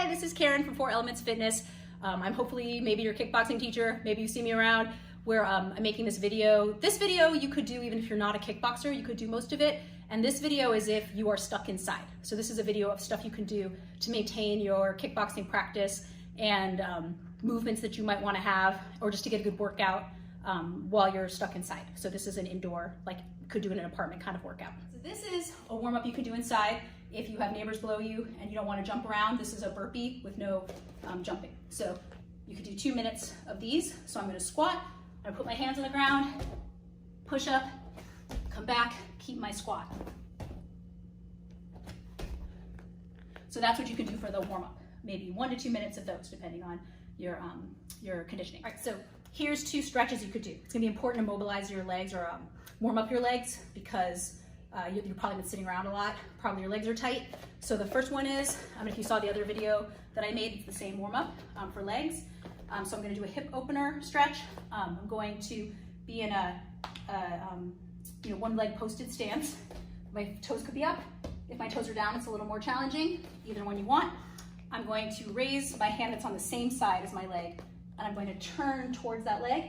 Hi, this is Karen from 4 Elements Fitness. I'm hopefully maybe your kickboxing teacher, maybe you see me around where I'm making this video. This video you could do even if you're not a kickboxer, you could do most of it. And this video is if you are stuck inside. So this is a video of stuff you can do to maintain your kickboxing practice and movements that you might want to have, or just to get a good workout while you're stuck inside. So this is an indoor, like you could do in an apartment kind of workout. So this is a warm up you could do inside if you have neighbors below you and you don't want to jump around. This is a burpee with no jumping. So you could do 2 minutes of these. So I'm going to squat, I'm going to put my hands on the ground, push up, come back, keep my squat. So that's what you can do for the warm up. Maybe 1 to 2 minutes of those, depending on your conditioning. All right, so here's 2 stretches you could do. It's gonna be important to mobilize your legs or warm up your legs because you've probably been sitting around a lot. Probably your legs are tight. So the first one is, if you saw the other video that I made, it's the same warm up for legs. So I'm gonna do a hip opener stretch. I'm going to be in a one leg posted stance. My toes could be up. If my toes are down, it's a little more challenging, either one you want. I'm going to raise my hand that's on the same side as my leg, and I'm going to turn towards that leg,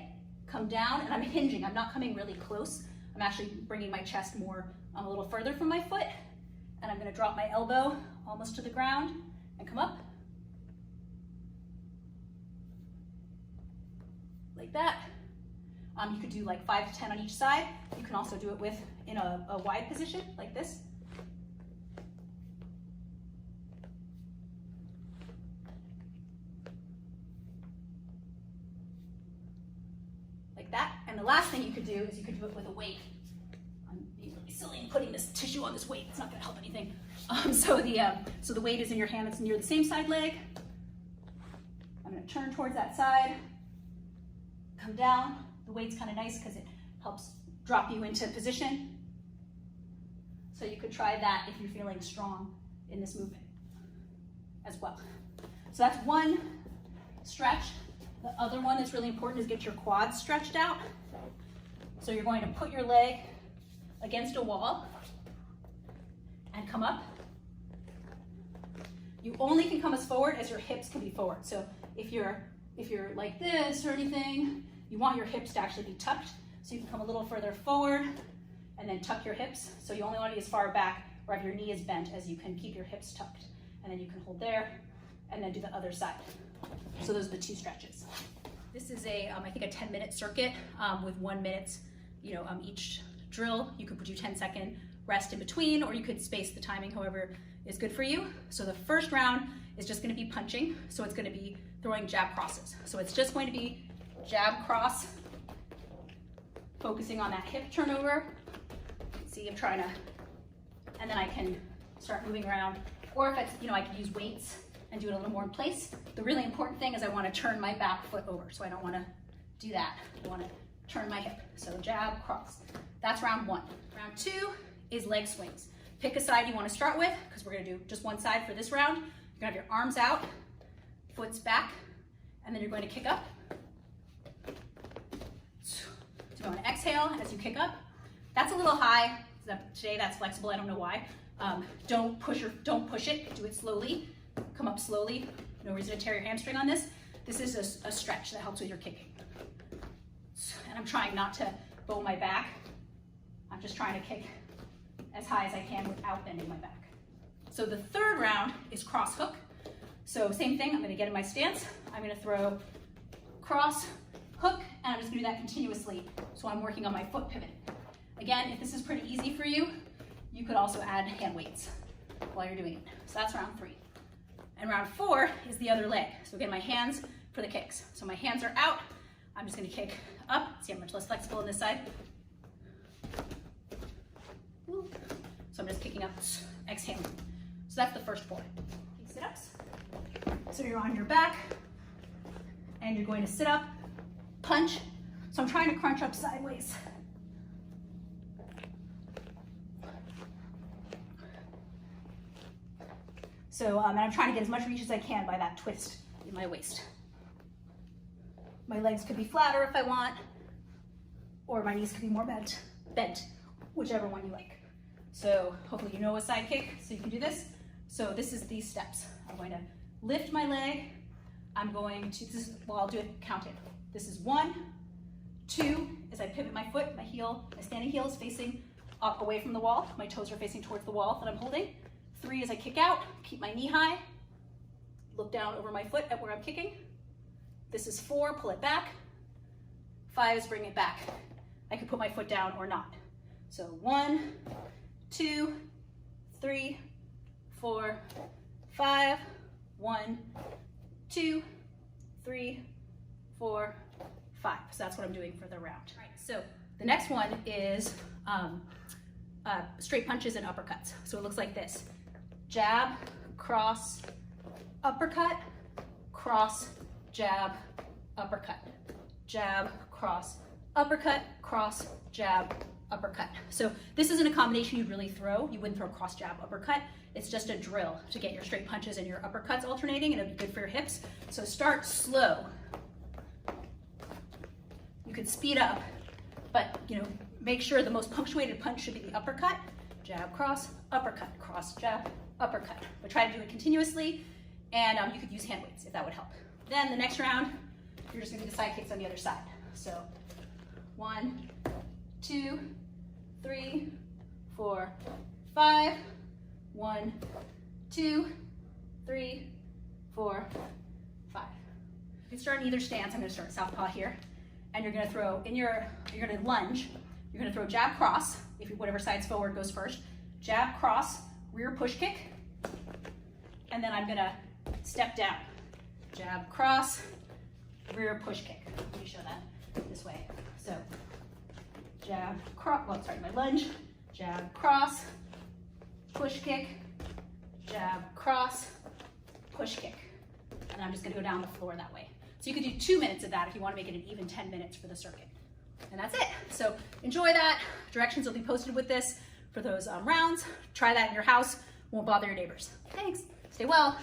come down, and I'm hinging. I'm not coming really close. I'm actually bringing my chest more a little further from my foot, and I'm going to drop my elbow almost to the ground and come up. Like that. You could do like 5 to 10 on each side. You can also do it in a wide position like this. Like that. And the last thing you could do is you could do it with a weight. I'm being really silly and putting this tissue on this weight. It's not going to help anything. So the weight is in your hand. It's near the same side leg. I'm going to turn towards that side. Come down. The weight's kind of nice because it helps drop you into position. So you could try that if you're feeling strong in this movement as well. So that's one stretch. The other one that's really important is get your quads stretched out. So you're going to put your leg against a wall and come up. You only can come as forward as your hips can be forward. So if you're like this or anything, you want your hips to actually be tucked. So you can come a little further forward and then tuck your hips. So you only want to be as far back or have your knee as bent as you can keep your hips tucked. And then you can hold there and then do the other side. So those are the 2 stretches. This is I think a 10-minute circuit with 1 minute, each drill. You could do 10-second rest in between, or you could space the timing however is good for you. So the first round is just going to be punching. So it's going to be throwing jab crosses. So it's just going to be jab cross, focusing on that hip turnover. See, I'm trying to, and then I can start moving around. Or if it's, I could use weights and do it a little more in place. The really important thing is I want to turn my back foot over. So I don't want to do that. I want to turn my hip. So jab, cross. That's round 1. Round 2 is leg swings. Pick a side you want to start with, because we're going to do just one side for this round. You're going to have your arms out, foot's back, and then you're going to kick up. So you want to exhale as you kick up. That's a little high. Today that's flexible. I don't know why. Don't push it. Do it slowly. Come up slowly. No reason to tear your hamstring on this. This is a stretch that helps with your kicking. And I'm trying not to bow my back. I'm just trying to kick as high as I can without bending my back. So the third round is cross hook. So same thing. I'm going to get in my stance. I'm going to throw cross, hook, and I'm just going to do that continuously. So I'm working on my foot pivot. Again, if this is pretty easy for you, you could also add hand weights while you're doing it. So that's round 3. And round 4 is the other leg. So again, my hands for the kicks. So my hands are out. I'm just going to kick up. See, I'm much less flexible on this side. So I'm just kicking up, exhaling. So that's the first 4. Sit-ups. So you're on your back, and you're going to sit up, punch. So I'm trying to crunch up sideways. So and I'm trying to get as much reach as I can by that twist in my waist. My legs could be flatter if I want, or my knees could be more bent, whichever one you like. So hopefully you know a side kick, so you can do this. So this is these steps. I'm going to lift my leg. I'm going to, well, I'll do it counted. This is 1, 2, as I pivot my foot, my standing heel is facing up away from the wall. My toes are facing towards the wall that I'm holding. 3 as I kick out, keep my knee high, look down over my foot at where I'm kicking. This is 4, pull it back. 5 is bring it back. I could put my foot down or not. So 1, 2, 3, 4, 5, 1, 2, 3, 4, 5. So that's what I'm doing for the round. All right, so the next one is straight punches and uppercuts. So it looks like this. Jab, cross, uppercut, cross, jab, uppercut. Jab, cross, uppercut, cross, jab, uppercut. So this isn't a combination you'd really throw. You wouldn't throw cross, jab, uppercut. It's just a drill to get your straight punches and your uppercuts alternating, and it'll be good for your hips. So start slow. You could speed up, but make sure the most punctuated punch should be the uppercut. Jab, cross, jab, uppercut. But try to do it continuously, and you could use hand weights if that would help. Then the next round, you're just gonna do the side kicks on the other side. So 1, 2, 3, 4, 5. 1, 2, 3, 4, 5. You can start in either stance. I'm gonna start southpaw here. And you're gonna throw, you're gonna lunge. You're gonna throw jab, cross, whatever side's forward goes first. Jab, cross, rear push kick. And then I'm gonna step down. Jab, cross, rear push kick. Let me show that this way. So jab, cross, my lunge. Jab, cross, push kick, jab, cross, push kick. And I'm just gonna go down the floor that way. So you could do 2 minutes of that if you wanna make it an even 10 minutes for the circuit. And that's it. So enjoy that. Directions will be posted with this for those rounds. Try that in your house. Won't bother your neighbors. Thanks. Stay well.